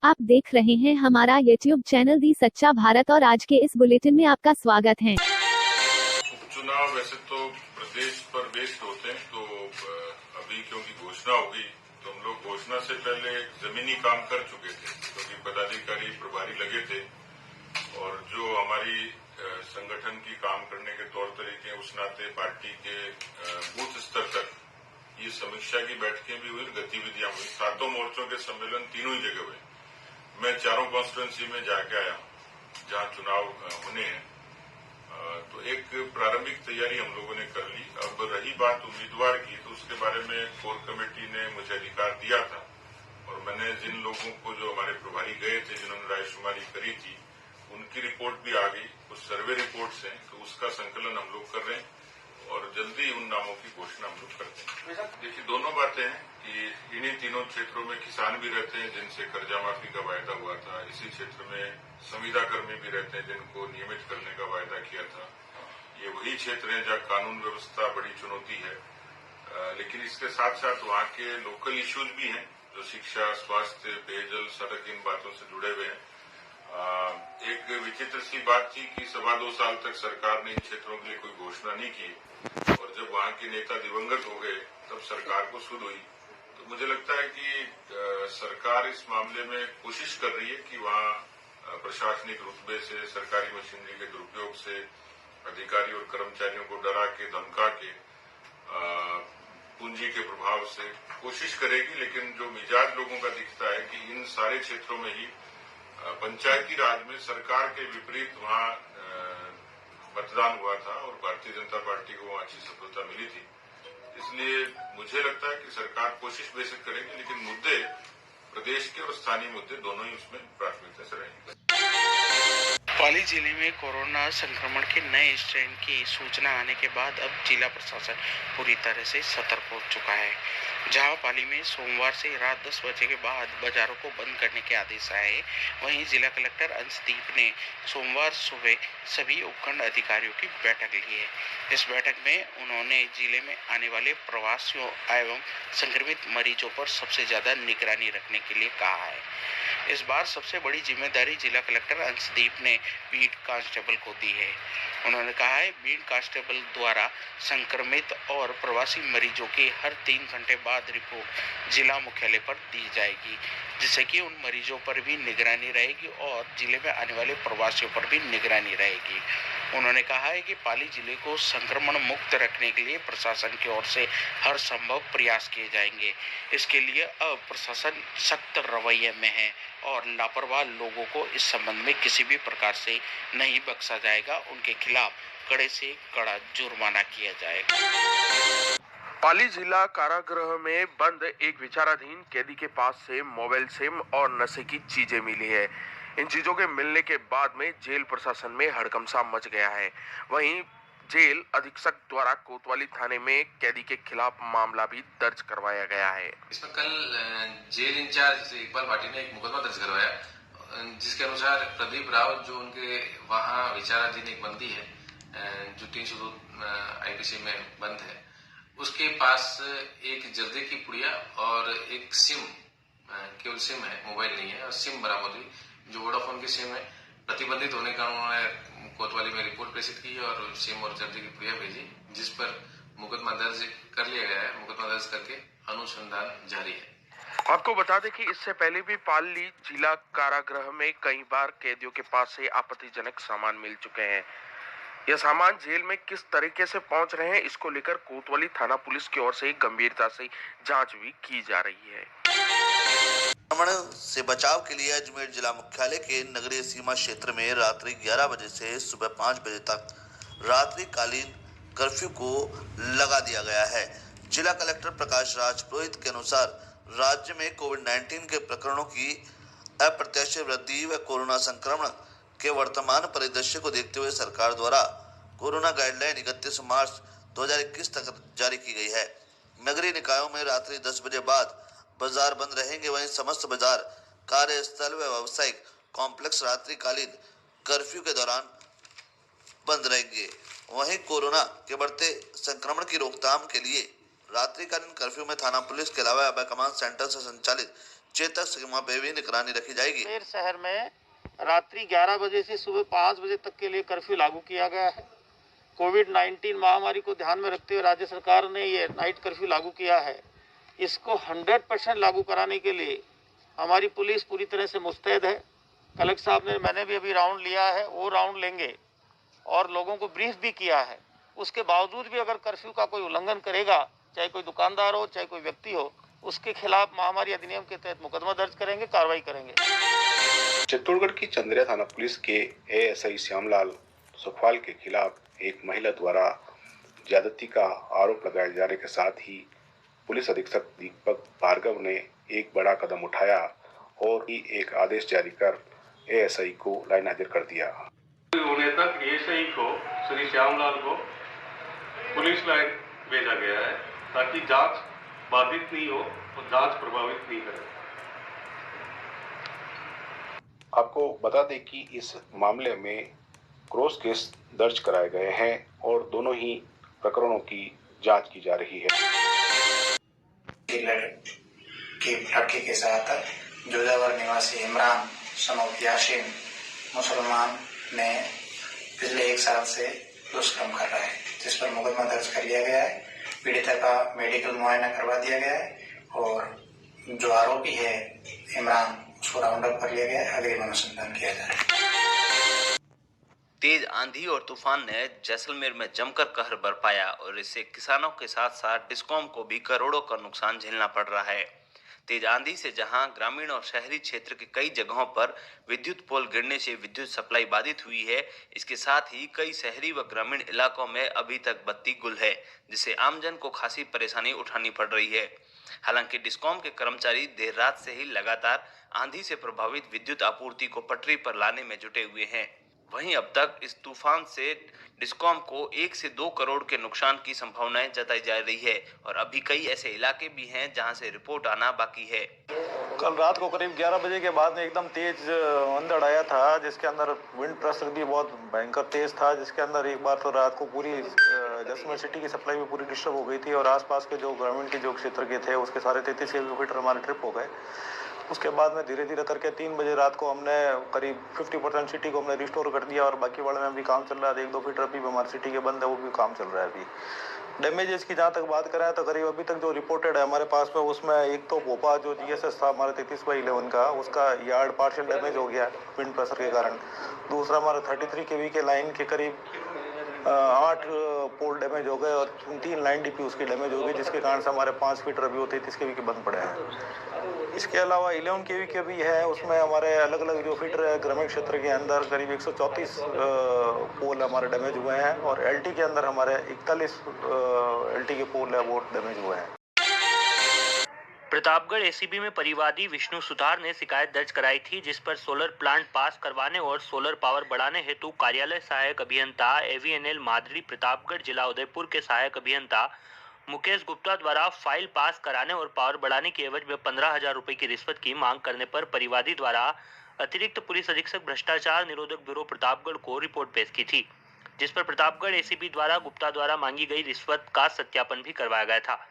आप देख रहे हैं हमारा YouTube चैनल दी सच्चा भारत और आज के इस बुलेटिन में आपका स्वागत है। उपचुनाव वैसे तो प्रदेश पर बेस्ड होते हैं, तो अभी क्योंकि घोषणा होगी तो हम लोग घोषणा से पहले जमीनी काम कर चुके थे, क्योंकि पदाधिकारी प्रभारी लगे थे और जो हमारी संगठन की काम करने के तौर तरीके उस नाते पार्टी के बूथ स्तर तक ये समीक्षा की बैठकें भी हुई, गतिविधियां हुई। सातों मोर्चों के सम्मेलन तीनों ही जगह हुए। मैं चारों कॉन्स्टिट्यूंसी में जाके आया हूं जहां चुनाव होने हैं। तो एक प्रारंभिक तैयारी हम लोगों ने कर ली। अब रही बात उम्मीदवार की, तो उसके बारे में कोर कमेटी ने मुझे अधिकार दिया था और मैंने जिन लोगों को, जो हमारे प्रभारी गए थे, जिन्होंने रायशुमारी करी थी, उनकी रिपोर्ट भी आ गई। कुछ सर्वे रिपोर्ट्स हैं, तो उसका संकलन हम लोग कर रहे हैं और जल्दी उन नामों की घोषणा हम लोग करते हैं। देखिए, दोनों बातें हैं कि इन्हीं तीनों क्षेत्रों में किसान भी रहते हैं जिनसे कर्जा माफी का वायदा हुआ था। इसी क्षेत्र में संविदा कर्मी भी रहते हैं जिनको नियमित करने का वायदा किया था। ये वही क्षेत्र है जहाँ कानून व्यवस्था बड़ी चुनौती है, लेकिन इसके साथ साथ वहाँ के लोकल इश्यूज भी हैं, जो शिक्षा, स्वास्थ्य, पेयजल, सड़क, इन बातों से जुड़े हुए हैं। एक विचित्र सी बात थी कि 2.25 साल तक सरकार ने इन क्षेत्रों के लिए कोई घोषणा नहीं की और जब वहाँ के नेता दिवंगत हो गए तब सरकार को सुध हुई। तो मुझे लगता है कि सरकार इस मामले में कोशिश कर रही है कि वहाँ प्रशासनिक रुतबे से, सरकारी मशीनरी के दुरुपयोग से, अधिकारी और कर्मचारियों को डरा के, धमका के, पूंजी के प्रभाव से कोशिश करेगी। लेकिन जो मिजाज लोगों का दिखता है कि इन सारे क्षेत्रों में ही पंचायती राज में सरकार के विपरीत वहां मतदान हुआ था और भारतीय जनता पार्टी को वहां अच्छी सफलता मिली थी। इसलिए मुझे लगता है कि सरकार कोशिश बेशक करेगी, लेकिन मुद्दे प्रदेश के और स्थानीय मुद्दे दोनों ही उसमें प्राथमिकता से रहेंगे। पाली जिले में कोरोना संक्रमण के नए स्ट्रेन की सूचना आने के बाद अब जिला प्रशासन पूरी तरह से सतर्क हो चुका है। जहां पाली में सोमवार से रात 10 बजे के बाद बाजारों को बंद करने के आदेश आए, वहीं जिला कलेक्टर अंशदीप ने सोमवार सुबह सभी उपखंड अधिकारियों की बैठक ली है। इस बैठक में उन्होंने जिले में आने वाले प्रवासियों एवं संक्रमित मरीजों पर सबसे ज्यादा निगरानी रखने के लिए कहा है। इस बार सबसे बड़ी जिम्मेदारी जिला कलेक्टर अंशदीप ने बीट कांस्टेबल को दी है। उन्होंने कहा है, बीट कांस्टेबल द्वारा संक्रमित और प्रवासी मरीजों की हर 3 घंटे बाद रिपोर्ट जिला मुख्यालय पर दी जाएगी, जिससे कि उन मरीजों पर भी निगरानी रहेगी और जिले में आने वाले प्रवासियों पर भी निगरानी रहेगी। उन्होंने कहा है कि पाली जिले को संक्रमण मुक्त रखने के लिए प्रशासन की ओर से हर संभव प्रयास किए जाएंगे। इसके लिए अब प्रशासन सख्त रवैये में है और लापरवाह लोगों को इस संबंध में किसी भी प्रकार से नहीं बख्शा जाएगा। उनके खिलाफ कड़े से कड़ा जुर्माना किया जाएगा। पाली जिला कारागृह में बंद एक विचाराधीन कैदी के पास से मोबाइल सिम और नशे की चीजें मिली है। इन चीजों के मिलने के बाद में जेल प्रशासन में हड़कंप मच गया है। वहीं जेल अधीक्षक द्वारा कोतवाली थाने में कैदी के खिलाफ मामला भी दर्ज करवाया गया है। इसमें कल जेल इंचार्ज इकबाल भाटी ने एक मुकदमा दर्ज करवाया, जिसके अनुसार प्रदीप राव, जो उनके वहां विचाराधीन एक बंदी है जो 302 IPC में बंद है, उसके पास एक जर्दे की पुड़िया और एक सिम, केवल सिम है, मोबाइल नहीं है, और सिम बरामद हुई जो वोडाफोन की सिम है। प्रतिबंधित होने का उन्होंने कोतवाली में रिपोर्ट प्रेषित की और सिम और जर्दे की पुड़िया भेजी, जिस पर मुकदमा दर्ज कर लिया गया है। मुकदमा दर्ज करके अनुसंधान जारी है। आपको बता दें कि इससे पहले भी पाली जिला कारागृह में कई बार कैदियों के पास से आपत्तिजनक सामान मिल चुके हैं। यह सामान जेल में किस तरीके से पहुंच रहे हैं, इसको लेकर कोतवाली थाना पुलिस की ओर से गंभीरता से जांच भी की जा रही है। संक्रमण से बचाव के लिए अजमेर जिला मुख्यालय के नगरीय सीमा क्षेत्र में रात्रि 11 बजे से सुबह 5 बजे तक रात्रिकालीन कर्फ्यू को लगा दिया गया है। जिला कलेक्टर प्रकाश राज पुरोहित के अनुसार राज्य में कोविड-19 के प्रकरणों की अप्रत्याशित वृद्धि व कोरोना संक्रमण के वर्तमान परिदृश्य को देखते हुए सरकार द्वारा कोरोना गाइडलाइन 31 मार्च 2021 तक जारी की गई है। नगरीय निकायों में रात्रि 10 बजे बाद बाजार बंद रहेंगे। वहीं समस्त बाजार, कार्यस्थल व व्यावसायिक कॉम्प्लेक्स रात्रिकालीन कर्फ्यू के दौरान बंद रहेंगे। वहीं कोरोना के बढ़ते संक्रमण की रोकथाम के लिए रात्रिकालीन कर्फ्यू में थाना पुलिस के अलावा कमांड सेंटर से संचालित चेतक सिग्मा पे भी निगरानी रखी जाएगी। अजमेर शहर में रात्रि 11 बजे से सुबह 5 बजे तक के लिए कर्फ्यू लागू किया गया है। कोविड-19 महामारी को ध्यान में रखते हुए राज्य सरकार ने ये नाइट कर्फ्यू लागू किया है। इसको 100% लागू कराने के लिए हमारी पुलिस पूरी तरह से मुस्तैद है। कलेक्टर साहब ने, मैंने भी अभी राउंड लिया है, वो राउंड लेंगे और लोगों को ब्रीफ भी किया है। उसके बावजूद भी अगर कर्फ्यू का कोई उल्लंघन करेगा, चाहे कोई दुकानदार हो, चाहे कोई व्यक्ति हो, उसके खिलाफ महामारी अधिनियम के तहत मुकदमा दर्ज करेंगे, कार्रवाई करेंगे। चित्तौड़गढ़ की चंद्रिया थाना पुलिस के एएसआई श्यामलाल सुखवाल के खिलाफ एक महिला द्वारा ज्यादती का आरोप लगाए जाने के साथ ही पुलिस अधीक्षक दीपक भार्गव ने एक बड़ा कदम उठाया और ही एक आदेश जारी कर एएसआई को लाइन हाजिर कर दिया। होने तक एएसआई को श्री श्यामलाल को पुलिस लाइन भेजा गया है ताकि जांच बाधित नहीं हो और जांच प्रभावित नहीं करे। आपको बता दें कि इस मामले में क्रॉस केस दर्ज कराए गए हैं और दोनों ही प्रकरणों की जांच की जा रही है। लड़के के साथ जोधावर निवासी इमरान सनोफ याशीन मुसलमान ने पिछले 1 साल से दुष्कर्म कर रहा है, जिस पर मुकदमा दर्ज कर लिया गया है। पीड़िता का मेडिकल मुआयना करवा दिया गया है और जो आरोपी है इमरान, उसको राउंड अप कर लिया गया है। अग्रिम अनुसंधान किया जा रहा है। तेज आंधी और तूफान ने जैसलमेर में जमकर कहर बरपाया और इससे किसानों के साथ साथ डिस्कॉम को भी करोड़ों का नुकसान झेलना पड़ रहा है। तेज आंधी से जहां ग्रामीण और शहरी क्षेत्र के कई जगहों पर विद्युत पोल गिरने से विद्युत सप्लाई बाधित हुई है, इसके साथ ही कई शहरी व ग्रामीण इलाकों में अभी तक बत्ती गुल है, जिससे आमजन को खासी परेशानी उठानी पड़ रही है। हालांकि डिस्कॉम के कर्मचारी देर रात से ही लगातार आंधी से प्रभावित विद्युत आपूर्ति को पटरी पर लाने में जुटे हुए हैं। वहीं अब तक इस तूफान से डिस्कॉम को 1 से 2 करोड़ के नुकसान की संभावनाएं जताई जा रही है और अभी कई ऐसे इलाके भी हैं जहां से रिपोर्ट आना बाकी है। कल रात को करीब 11 बजे के बाद में एकदम तेज अंधड़ आया था, जिसके अंदर विंड प्रेशर भी बहुत भयंकर तेज था, जिसके अंदर एक बार तो रात को पूरी जैसलमेर सिटी की सप्लाई भी पूरी डिस्टर्ब हो गई थी और आसपास के जो ग्रामीण के जो क्षेत्र के थे उसके सारे 33 किलोमीटर हमारे ट्रिप हो गए। उसके बाद में धीरे धीरे करके 3 बजे रात को हमने करीब 50% सिटी को हमने रिस्टोर कर दिया और बाकी वाले में भी काम चल रहा है। 1-2 फीट अभी हमारी सिटी के बंद है, वो भी काम चल रहा है। अभी डैमेजेस की जहाँ तक बात करें तो करीब अभी तक जो रिपोर्टेड है हमारे पास में, उसमें एक तो भोपा जो जीएसएस था हमारे 33/11 का, उसका यार्ड पार्शियल डैमेज हो गया विंड प्रेशर के कारण। दूसरा हमारा 33 kV के लाइन के करीब 8 पोल डैमेज हो गए और 3 लाइन डीपी उसकी डैमेज हो गई, जिसके कारण से हमारे 5 फीट अभी 33 kV के बंद पड़े हैं। इसके अलावा 11 kV के भी है, उसमें हमारे अलग अलग जो फीटर है ग्रामीण क्षेत्र के अंदर करीब 134 पोल हमारे डैमेज हुए हैं और एलटी के अंदर हमारे 41 एलटी के पोल है वो डैमेज हुए हैं। प्रतापगढ़ एसीबी में परिवादी विष्णु सुतार ने शिकायत दर्ज कराई थी, जिस पर सोलर प्लांट पास करवाने और सोलर पावर बढ़ाने हेतु कार्यालय सहायक अभियंता एवीएनएल मादरी प्रतापगढ़ जिला उदयपुर के सहायक अभियंता मुकेश गुप्ता द्वारा फाइल पास कराने और पावर बढ़ाने की एवज में 15,000 रुपए की रिश्वत की मांग करने पर परिवादी द्वारा अतिरिक्त पुलिस अधीक्षक भ्रष्टाचार निरोधक ब्यूरो प्रतापगढ़ को रिपोर्ट पेश की थी, जिस पर प्रतापगढ़ एसीबी द्वारा गुप्ता द्वारा मांगी गई रिश्वत का सत्यापन भी करवाया गया था।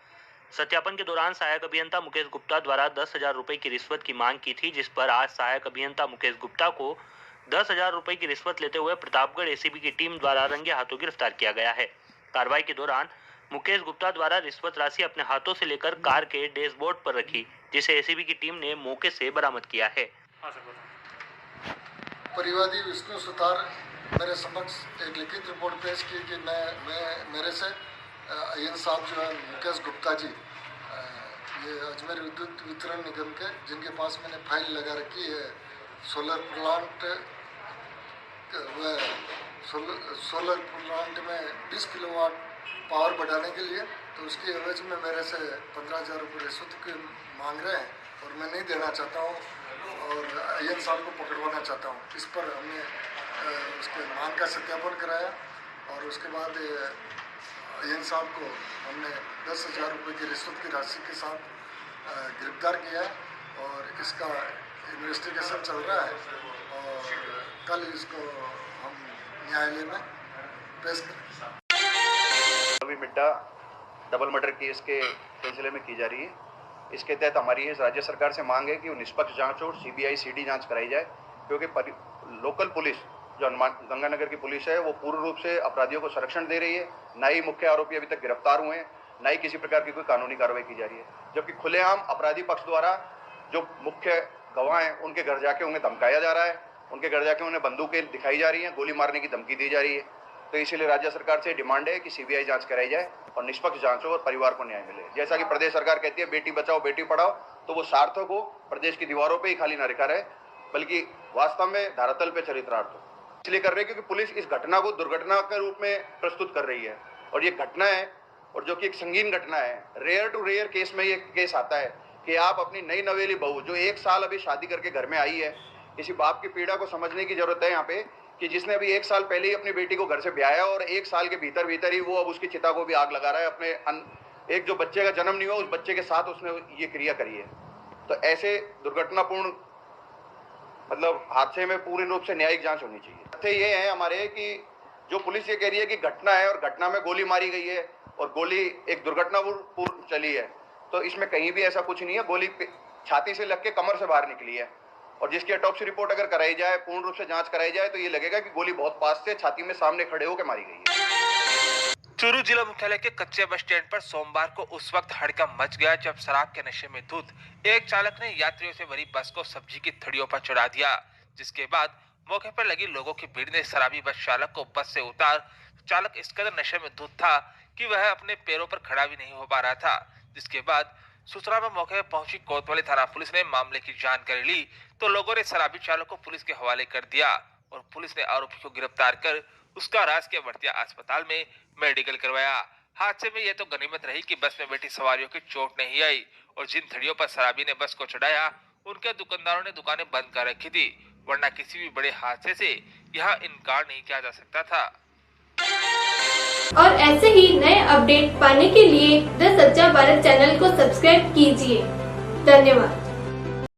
सत्यापन के दौरान सहायक अभियंता मुकेश गुप्ता द्वारा 10,000 रुपए की रिश्वत की मांग की थी, जिस पर आज सहायक अभियंता मुकेश गुप्ता को 10,000 रुपए की रिश्वत लेते हुए प्रतापगढ़ एसीबी की टीम द्वारा रंगे हाथों गिरफ्तार किया गया है। कार्रवाई के दौरान मुकेश गुप्ता द्वारा रिश्वत राशि अपने हाथों से लेकर कार के डैशबोर्ड पर रखी, जिसे एसीबी की टीम ने मौके से बरामद किया है। परिवादी विष्णु सुतार मेरे समक्ष एक लिखित रिपोर्ट पेश की कि मेरे से इन साहब जो है मुकेश गुप्ता जी, ये अजमेर विद्युत वितरण निगम के, जिनके पास मैंने फाइल लगा रखी है सोलर प्लांट में 20 किलोवाट पावर बढ़ाने के लिए, तो उसकी एवज में मेरे से 15,000 रुपये रिश्वत की मांग रहे हैं और मैं नहीं देना चाहता हूँ और अय्यन साहब को पकड़वाना चाहता हूँ। इस पर हमने उसके मांग का सत्यापन कराया और उसके बाद अय्यन साहब को हमने 10,000 रुपये की रिश्वत की राशि के साथ गिरफ्तार किया है और इसका इन्वेस्टिगेशन चल रहा है और कल इसको हम न्यायालय में पेश करेंगे। अभी मिड्डा डबल मर्डर केस के सिलसिले में की जा रही है। इसके तहत हमारी राज्य सरकार से मांग है कि निष्पक्ष जांच और सीबीआई सीडी जांच कराई जाए, क्योंकि लोकल पुलिस जो गंगानगर की पुलिस है वो पूर्ण रूप से अपराधियों को संरक्षण दे रही है। न ही मुख्य आरोपी अभी तक गिरफ्तार हुए हैं, न ही किसी प्रकार की कोई कानूनी कार्रवाई की जा रही है, जबकि खुलेआम अपराधी पक्ष द्वारा जो मुख्य गवाह हैं उनके घर जाके उन्हें धमकाया जा रहा है, उनके घर जाके उन्हें बंदूकें दिखाई जा रही हैं, गोली मारने की धमकी दी जा रही है। तो इसीलिए राज्य सरकार से डिमांड है कि सीबीआई जांच कराई जाए और निष्पक्ष जांच हो और परिवार को न्याय मिले। जैसा कि प्रदेश सरकार कहती है बेटी बचाओ बेटी पढ़ाओ, तो वो सार्थक हो, प्रदेश की दीवारों पे ही खाली न लिखा रहे, बल्कि वास्तव में धरातल पे चरितार्थ हो। इसलिए कर रहे हैं क्योंकि पुलिस इस घटना को दुर्घटना के रूप में प्रस्तुत कर रही है, और ये घटना है और जो कि एक संगीन घटना है। रेयर टू रेयर केस में ये केस आता है कि आप अपनी नई नवेली बहू जो 1 साल अभी शादी करके घर में आई है, किसी बाप की पीड़ा को समझने की जरूरत है यहाँ पे कि जिसने अभी 1 साल पहले ही अपनी बेटी को घर से ब्याया और 1 साल के भीतर ही वो अब उसकी चिता को भी आग लगा रहा है। अपने एक जो बच्चे का जन्म नहीं हुआ उस बच्चे के साथ उसने ये क्रिया करी है। तो ऐसे दुर्घटनापूर्ण हादसे में पूर्ण रूप से न्यायिक जांच होनी चाहिए। तथ्य ये है हमारे कि जो पुलिस ये कह रही है कि घटना है और घटना में गोली मारी गई है और गोली एक दुर्घटनापूर्ण चली है, तो इसमें कहीं भी ऐसा कुछ नहीं है। गोली छाती से लग के कमर से बाहर निकली है, और जिसकी ऑटोप्सी रिपोर्ट अगर कराई जाए, पूर्ण रूप से जांच कराई जाए, तो ये लगेगा कि गोली बहुत पास से छाती में सामने खड़े होकर मारी गई है। चूरू जिला मुख्यालय के कच्चे बस स्टैंड पर सोमवार को उस वक्त हड़कंप मच गया जब शराब के नशे में धुत एक चालक ने यात्रियों से भरी बस को सब्जी की थड़ियों पर चढ़ा दिया, जिसके बाद मौके पर लगी लोगों की भीड़ ने शराबी बस चालक को बस से उतार। चालक इस कदर नशे में धुत था कि वह अपने पैरों पर खड़ा भी नहीं हो पा रहा था, जिसके बाद सूचना में मौके पर पहुंची कोतवाली थाना पुलिस ने मामले की जानकारी ली तो लोगों ने शराबी चालक को पुलिस के हवाले कर दिया और पुलिस ने आरोपी को गिरफ्तार कर उसका राजकीय भर्तिया अस्पताल में मेडिकल करवाया। हादसे में यह तो गनीमत रही कि बस में बैठी सवारियों की चोट नहीं आई, और जिन थड़ियों पर शराबी ने बस को चढ़ाया उनके दुकानदारों ने दुकानें बंद कर रखी थी, वरना किसी भी बड़े हादसे से यहाँ इनकार नहीं किया जा सकता था। और ऐसे ही नए अपडेट पाने के लिए द सच्चा भारत चैनल को सब्सक्राइब कीजिए। धन्यवाद।